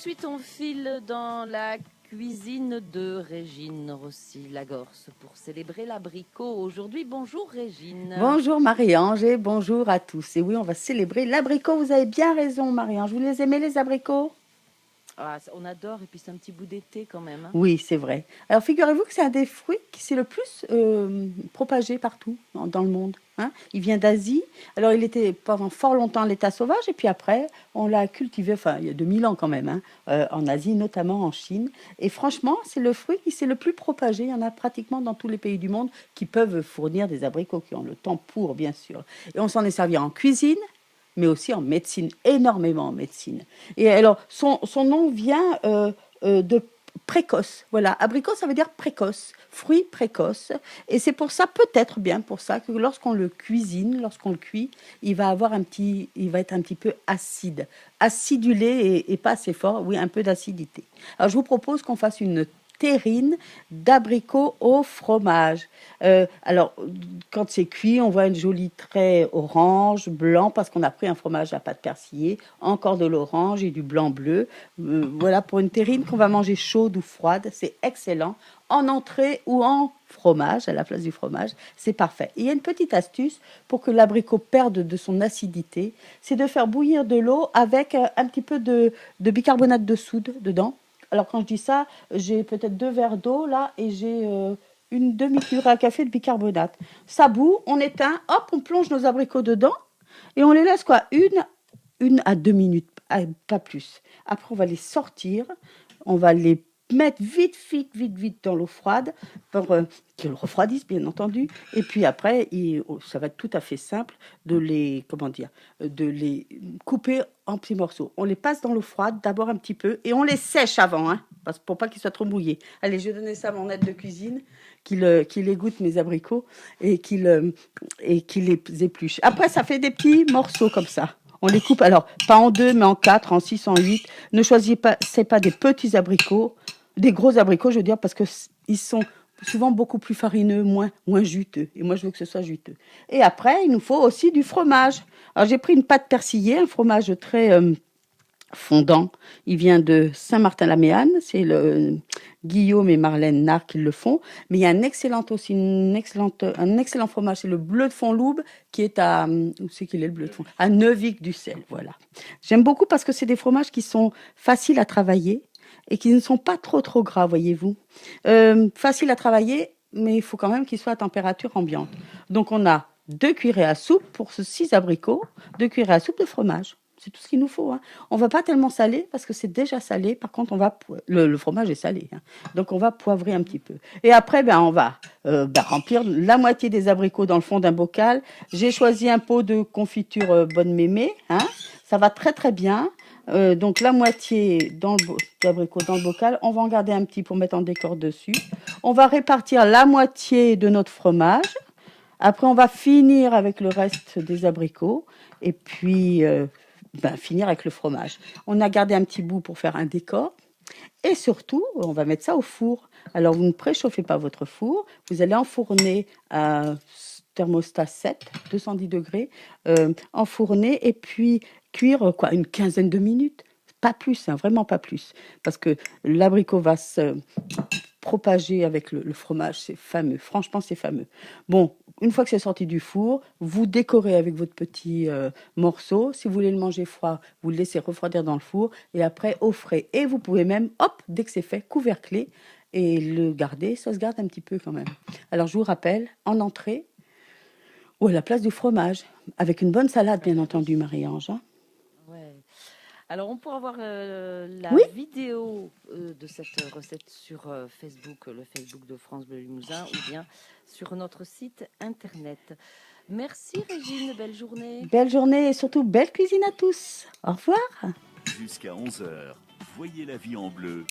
suite, on file dans la cuisine de Régine Rossi-Lagorce pour célébrer l'abricot. Aujourd'hui, bonjour Régine. Bonjour Marie-Ange et bonjour à tous. Et oui, on va célébrer l'abricot. Vous avez bien raison Marie-Ange. Vous les aimez les abricots? Ah, on adore et puis c'est un petit bout d'été quand même. Oui, c'est vrai. Alors figurez-vous que c'est un des fruits qui s'est le plus propagé partout dans le monde. Hein. Il vient d'Asie. Alors il était pendant fort longtemps à l'état sauvage et puis après on l'a cultivé, enfin il y a 2000 ans quand même, hein, en Asie, notamment en Chine. Et franchement, c'est le fruit qui s'est le plus propagé. Il y en a pratiquement dans tous les pays du monde qui peuvent fournir des abricots, qui ont le temps pour, bien sûr. Et on s'en est servi en cuisine, mais aussi en médecine, énormément en médecine. Et alors, son nom vient de précoce. Voilà, abricot, ça veut dire précoce, fruit précoce. Et c'est pour ça, peut-être bien pour ça, que lorsqu'on le cuisine, lorsqu'on le cuit, il va être un petit peu acide, acidulé et pas assez fort, oui, un peu d'acidité. Alors, je vous propose qu'on fasse une terrine d'abricot au fromage. Alors, quand c'est cuit, on voit une jolie trait orange, blanc, parce qu'on a pris un fromage à pâte persillée, encore de l'orange et du blanc-bleu. Voilà pour une terrine qu'on va manger chaude ou froide, c'est excellent. En entrée ou en fromage, à la place du fromage, c'est parfait. Et il y a une petite astuce pour que l'abricot perde de son acidité, c'est de faire bouillir de l'eau avec un petit peu de bicarbonate de soude dedans. Alors quand je dis ça, j'ai peut-être 2 verres d'eau là et j'ai une demi-cuillère à café de bicarbonate. Ça bout, on éteint, hop, on plonge nos abricots dedans et on les laisse quoi, une à 2 minutes, pas plus. Après, on va les sortir, on va les mettre vite dans l'eau froide pour qu'ils refroidissent, bien entendu. Et puis après, ça va être tout à fait simple de les, comment dire, de les couper en petits morceaux. On les passe dans l'eau froide d'abord un petit peu et on les sèche avant, hein, pour pas qu'ils soient trop mouillés. Allez, je vais donner ça à mon aide de cuisine qui égoutte mes abricots et qui les épluche. Après, ça fait des petits morceaux comme ça. On les coupe, alors, pas en 2, mais en 4, en 6, en 8. Ne choisissez pas, c'est pas des petits abricots, des gros abricots, je veux dire, parce qu'ils sont souvent beaucoup plus farineux, moins juteux. Et moi, je veux que ce soit juteux. Et après, il nous faut aussi du fromage. Alors, j'ai pris une pâte persillée, un fromage très fondant. Il vient de Saint-Martin-la-Méanne. C'est le Guillaume et Marlène Nard qui le font. Mais il y a un excellent fromage. C'est le bleu de Fontloube qui est à, où c'est qu'il est le bleu de Fond? À Neuvic-du-Sel, voilà. J'aime beaucoup parce que c'est des fromages qui sont faciles à travailler et qui ne sont pas trop gras, voyez-vous. Faciles à travailler, mais il faut quand même qu'ils soient à température ambiante. Donc on a 2 cuillerées à soupe pour ce 6 abricots, 2 cuillerées à soupe de fromage. C'est tout ce qu'il nous faut. Hein. On ne va pas tellement saler parce que c'est déjà salé. Par contre, le fromage est salé. Hein. Donc, on va poivrer un petit peu. Et après, on va remplir la moitié des abricots dans le fond d'un bocal. J'ai choisi un pot de confiture Bonne Mémé. Hein. Ça va très bien. Donc, la moitié d'abricots dans le bocal. On va en garder un petit pour mettre en décor dessus. On va répartir la moitié de notre fromage. Après, on va finir avec le reste des abricots. Et puis... finir avec le fromage. On a gardé un petit bout pour faire un décor. Et surtout, on va mettre ça au four. Alors, vous ne préchauffez pas votre four. Vous allez enfourner à thermostat 7, 210 degrés, enfourner et puis cuire une quinzaine de minutes. Pas plus, hein, vraiment pas plus. Parce que l'abricot va se propager avec le fromage, c'est fameux. Franchement, c'est fameux. Bon, une fois que c'est sorti du four, vous décorez avec votre petit morceau. Si vous voulez le manger froid, vous le laissez refroidir dans le four et après au frais. Et vous pouvez même, hop, dès que c'est fait, couvercler et le garder. Ça se garde un petit peu quand même. Alors, je vous rappelle, en entrée ou à la place du fromage, avec une bonne salade, bien entendu, Marie-Ange. Hein. Ouais. Alors, on pourra voir la Oui, vidéo de cette recette sur Facebook, le Facebook de France Bleu Limousin, ou bien sur notre site internet. Merci Régine, belle journée. belle journée et surtout belle cuisine à tous. Au revoir. Jusqu'à 11 h, voyez la vie en bleu